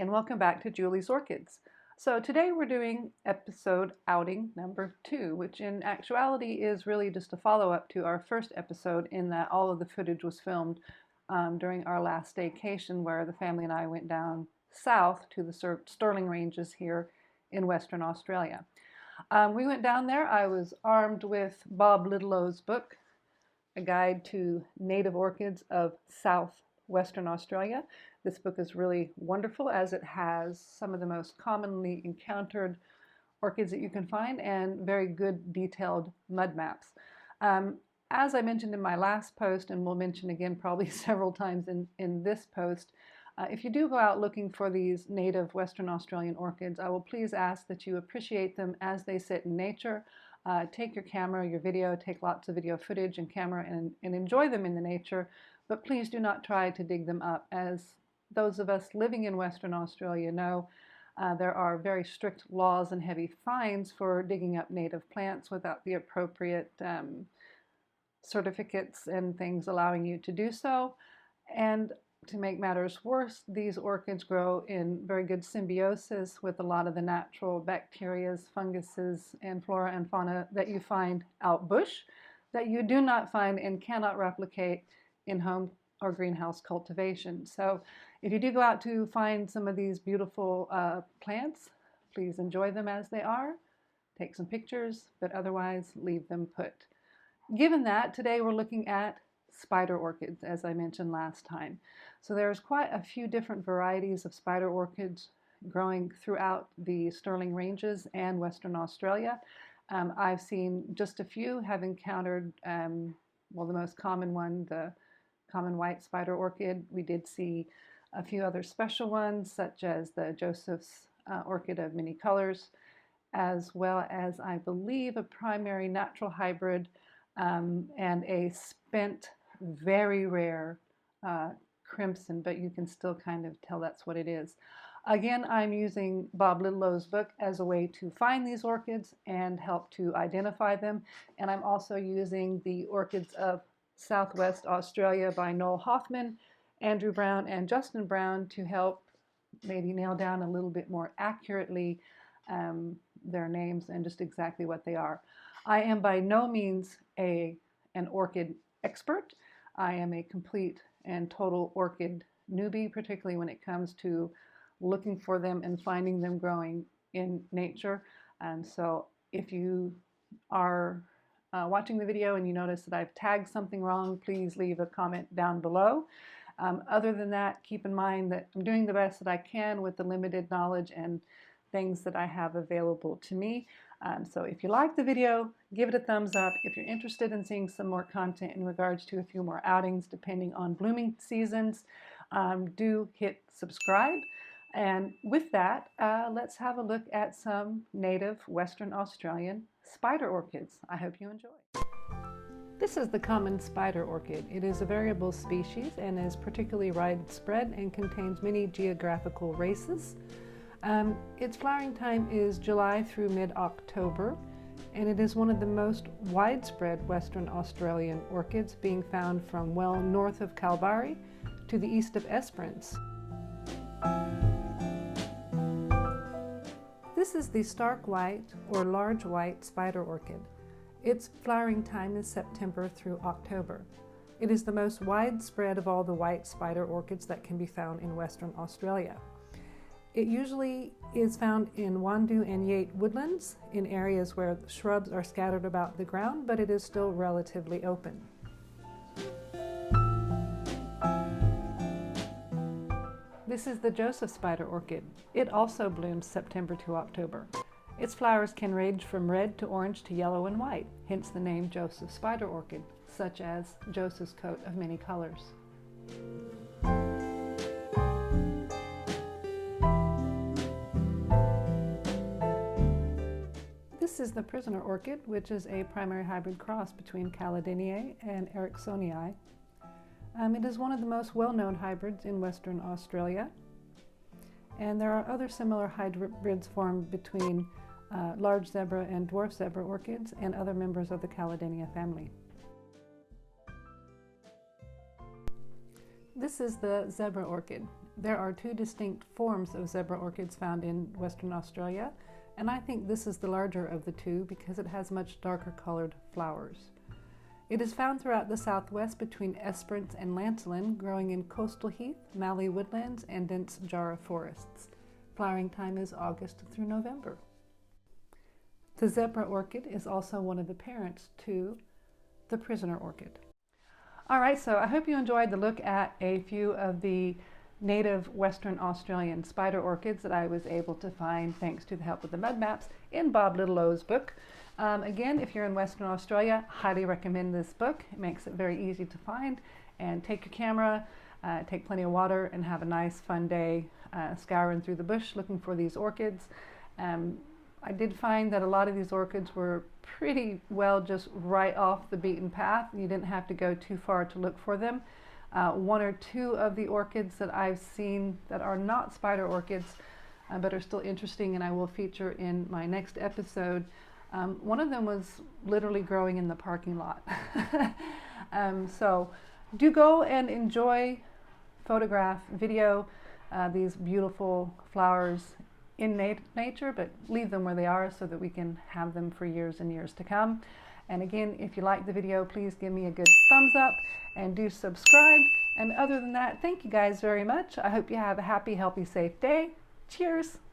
and welcome back to Julie's Orchids. So today we're doing episode outing number 2, which in actuality is really just a follow-up to our first episode in that all of the footage was filmed during our last staycation where the family and I went down south to the Stirling Ranges here in Western Australia. We went down there. I was armed with Bob Littlow's book, A Guide to Native Orchids of Southwestern Australia. This book is really wonderful as it has some of the most commonly encountered orchids that you can find and very good detailed mud maps. As I mentioned in my last post, and we'll mention again probably several times in this post, if you do go out looking for these native Western Australian orchids, I will please ask that you appreciate them as they sit in nature. Take your camera, your video, take lots of video footage and camera and enjoy them in the nature, but please do not try to dig them up. As those of us living in Western Australia know, there are very strict laws and heavy fines for digging up native plants without the appropriate certificates and things allowing you to do so. And to make matters worse, these orchids grow in very good symbiosis with a lot of the natural bacteria, funguses, and flora and fauna that you find out bush that you do not find and cannot replicate in home or greenhouse cultivation. So if you do go out to find some of these beautiful plants, please enjoy them as they are, take some pictures, but otherwise leave them put. Given that, today we're looking at spider orchids, as I mentioned last time. So there's quite a few different varieties of spider orchids growing throughout the Stirling Ranges and Western Australia. I've seen just a few, have encountered, well, the most common one, the common white spider orchid. We did see a few other special ones, such as the Joseph's orchid of many colors, as well as, I believe, a primary natural hybrid and a spent, very rare crimson, but you can still kind of tell that's what it is. Again, I'm using Bob Littlow's book as a way to find these orchids and help to identify them. And I'm also using the Orchids of Southwest Australia by Noel Hoffman, Andrew Brown, and Justin Brown to help maybe nail down a little bit more accurately their names and just exactly what they are. I am by no means an orchid expert. I am a complete and total orchid newbie, particularly when it comes to looking for them and finding them growing in nature. So if you are watching the video and you notice that I've tagged something wrong, please leave a comment down below. Other than that, keep in mind that I'm doing the best that I can with the limited knowledge and things that I have available to me. So if you like the video, give it a thumbs up. If you're interested in seeing some more content in regards to a few more outings depending on blooming seasons, do hit subscribe. And with that, let's have a look at some native Western Australian spider orchids. I hope you enjoy. This is the common spider orchid. It is a variable species and is particularly widespread and contains many geographical races. Its flowering time is July through mid-October, and it is one of the most widespread Western Australian orchids, being found from well north of Kalbarri to the east of Esperance. This is the stark white or large white spider orchid. Its flowering time is September through October. It is the most widespread of all the white spider orchids that can be found in Western Australia. It usually is found in Wandoo and Yate woodlands in areas where shrubs are scattered about the ground, but it is still relatively open. This is the Joseph spider orchid. It also blooms September to October. Its flowers can range from red to orange to yellow and white, hence the name Joseph spider orchid, such as Joseph's coat of many colors. This is the prisoner orchid, which is a primary hybrid cross between Caladineae and Ericksonii. It is one of the most well-known hybrids in Western Australia, and there are other similar hybrids formed between large zebra and dwarf zebra orchids and other members of the Caladineae family. This is the zebra orchid. There are two distinct forms of zebra orchids found in Western Australia, and I think this is the larger of the two because it has much darker colored flowers. It is found throughout the southwest between Esperance and Lancelin, growing in coastal heath, mallee woodlands, and dense jarrah forests. Flowering time is August through November. The zebra orchid is also one of the parents to the prisoner orchid. All right, so I hope you enjoyed the look at a few of the native Western Australian spider orchids that I was able to find thanks to the help of the mud maps in Bob Littleow's book. Again, if you're in Western Australia, highly recommend this book. It makes it very easy to find. And take your camera, take plenty of water, and have a nice fun day scouring through the bush looking for these orchids. I did find that a lot of these orchids were pretty well just right off the beaten path. You didn't have to go too far to look for them. One or two of the orchids that I've seen that are not spider orchids but are still interesting and I will feature in my next episode. One of them was literally growing in the parking lot. So do go and enjoy, photograph, video these beautiful flowers in nature, but leave them where they are so that we can have them for years and years to come. And again, if you like the video, please give me a good thumbs up and do subscribe. And other than that, thank you guys very much. I hope you have a happy, healthy, safe day. Cheers!